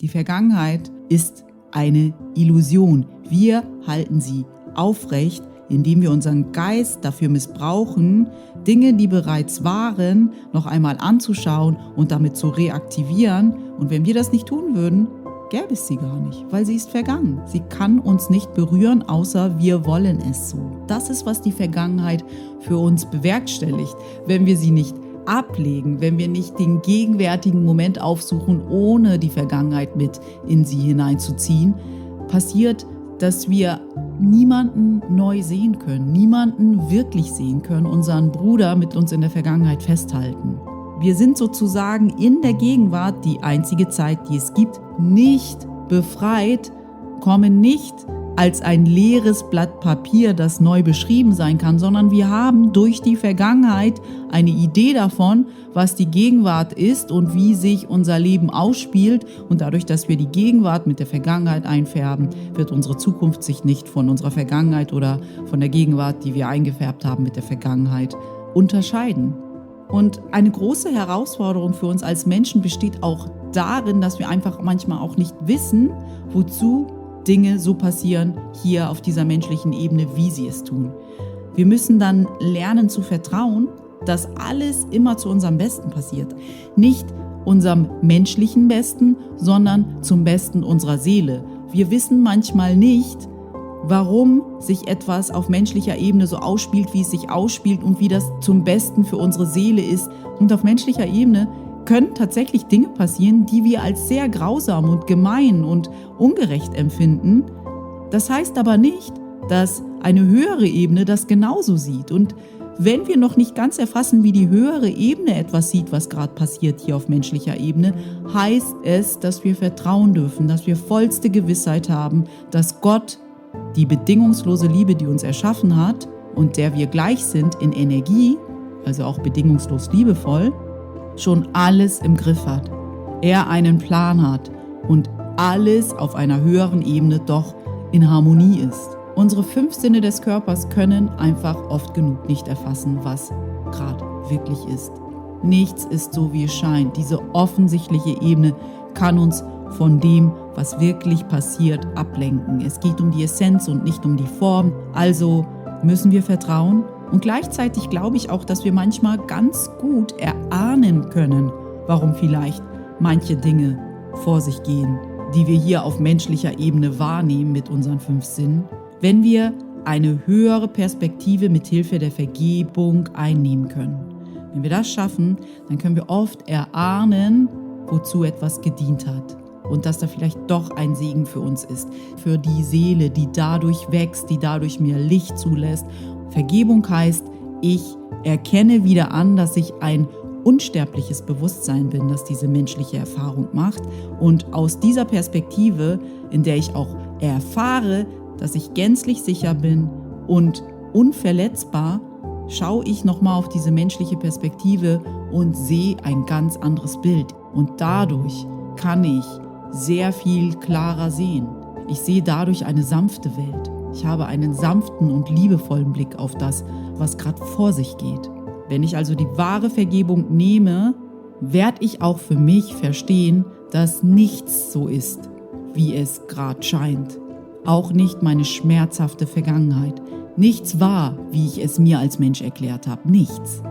Die Vergangenheit ist eine Illusion. Wir halten sie aufrecht, indem wir unseren Geist dafür missbrauchen, Dinge, die bereits waren, noch einmal anzuschauen und damit zu reaktivieren. Und wenn wir das nicht tun würden, gäbe es sie gar nicht, weil sie ist vergangen. Sie kann uns nicht berühren, außer wir wollen es so. Das ist, was die Vergangenheit für uns bewerkstelligt, wenn wir sie nicht ablegen, wenn wir nicht den gegenwärtigen Moment aufsuchen, ohne die Vergangenheit mit in sie hineinzuziehen, passiert, dass wir niemanden neu sehen können, niemanden wirklich sehen können, unseren Bruder mit uns in der Vergangenheit festhalten. Wir sind sozusagen in der Gegenwart, die einzige Zeit, die es gibt, nicht befreit, kommen nicht als ein leeres Blatt Papier, das neu beschrieben sein kann, sondern wir haben durch die Vergangenheit eine Idee davon, was die Gegenwart ist und wie sich unser Leben ausspielt. Und dadurch, dass wir die Gegenwart mit der Vergangenheit einfärben, wird unsere Zukunft sich nicht von unserer Vergangenheit oder von der Gegenwart, die wir eingefärbt haben mit der Vergangenheit, unterscheiden. Und eine große Herausforderung für uns als Menschen besteht auch darin, dass wir einfach manchmal auch nicht wissen, wozu Dinge so passieren hier auf dieser menschlichen Ebene, wie sie es tun. Wir müssen dann lernen zu vertrauen, dass alles immer zu unserem Besten passiert. Nicht unserem menschlichen Besten, sondern zum Besten unserer Seele. Wir wissen manchmal nicht, warum sich etwas auf menschlicher Ebene so ausspielt, wie es sich ausspielt und wie das zum Besten für unsere Seele ist. Und auf menschlicher Ebene können tatsächlich Dinge passieren, die wir als sehr grausam und gemein und ungerecht empfinden. Das heißt aber nicht, dass eine höhere Ebene das genauso sieht. Und wenn wir noch nicht ganz erfassen, wie die höhere Ebene etwas sieht, was gerade passiert hier auf menschlicher Ebene, heißt es, dass wir vertrauen dürfen, dass wir vollste Gewissheit haben, dass Gott die bedingungslose Liebe, die uns erschaffen hat und der wir gleich sind in Energie, also auch bedingungslos liebevoll, schon alles im Griff hat. Er einen Plan hat und alles auf einer höheren Ebene doch in Harmonie ist. Unsere 5 Sinne des Körpers können einfach oft genug nicht erfassen, was gerade wirklich ist. Nichts ist so, wie es scheint. Diese offensichtliche Ebene kann uns von dem, was wirklich passiert, ablenken. Es geht um die Essenz und nicht um die Form. Also müssen wir vertrauen. Und gleichzeitig glaube ich auch, dass wir manchmal ganz gut erahnen können, warum vielleicht manche Dinge vor sich gehen, die wir hier auf menschlicher Ebene wahrnehmen mit unseren 5 Sinnen, wenn wir eine höhere Perspektive mit Hilfe der Vergebung einnehmen können. Wenn wir das schaffen, dann können wir oft erahnen, wozu etwas gedient hat. Und dass da vielleicht doch ein Segen für uns ist, für die Seele, die dadurch wächst, die dadurch mehr Licht zulässt. Vergebung heißt, ich erkenne wieder an, dass ich ein unsterbliches Bewusstsein bin, das diese menschliche Erfahrung macht. Und aus dieser Perspektive, in der ich auch erfahre, dass ich gänzlich sicher bin und unverletzbar, schaue ich nochmal auf diese menschliche Perspektive und sehe ein ganz anderes Bild. Und dadurch kann ich sehr viel klarer sehen. Ich sehe dadurch eine sanfte Welt. Ich habe einen sanften und liebevollen Blick auf das, was gerade vor sich geht. Wenn ich also die wahre Vergebung nehme, werde ich auch für mich verstehen, dass nichts so ist, wie es gerade scheint. Auch nicht meine schmerzhafte Vergangenheit. Nichts war, wie ich es mir als Mensch erklärt habe. Nichts.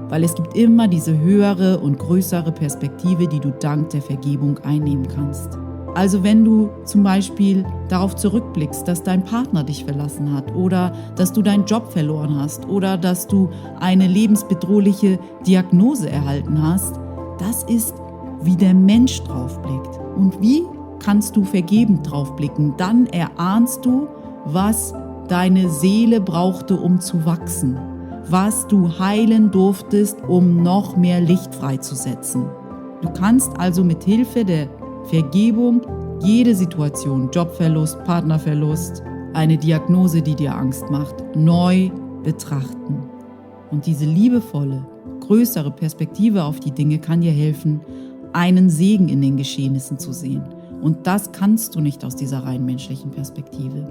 Weil es gibt immer diese höhere und größere Perspektive, die du dank der Vergebung einnehmen kannst. Also wenn du zum Beispiel darauf zurückblickst, dass dein Partner dich verlassen hat oder dass du deinen Job verloren hast oder dass du eine lebensbedrohliche Diagnose erhalten hast, das ist, wie der Mensch drauf blickt. Und wie kannst du vergebend drauf blicken? Dann erahnst du, was deine Seele brauchte, um zu wachsen, was du heilen durftest, um noch mehr Licht freizusetzen. Du kannst also mit Hilfe der Vergebung jede Situation, Jobverlust, Partnerverlust, eine Diagnose, die dir Angst macht, neu betrachten. Und diese liebevolle, größere Perspektive auf die Dinge kann dir helfen, einen Segen in den Geschehnissen zu sehen. Und das kannst du nicht aus dieser rein menschlichen Perspektive.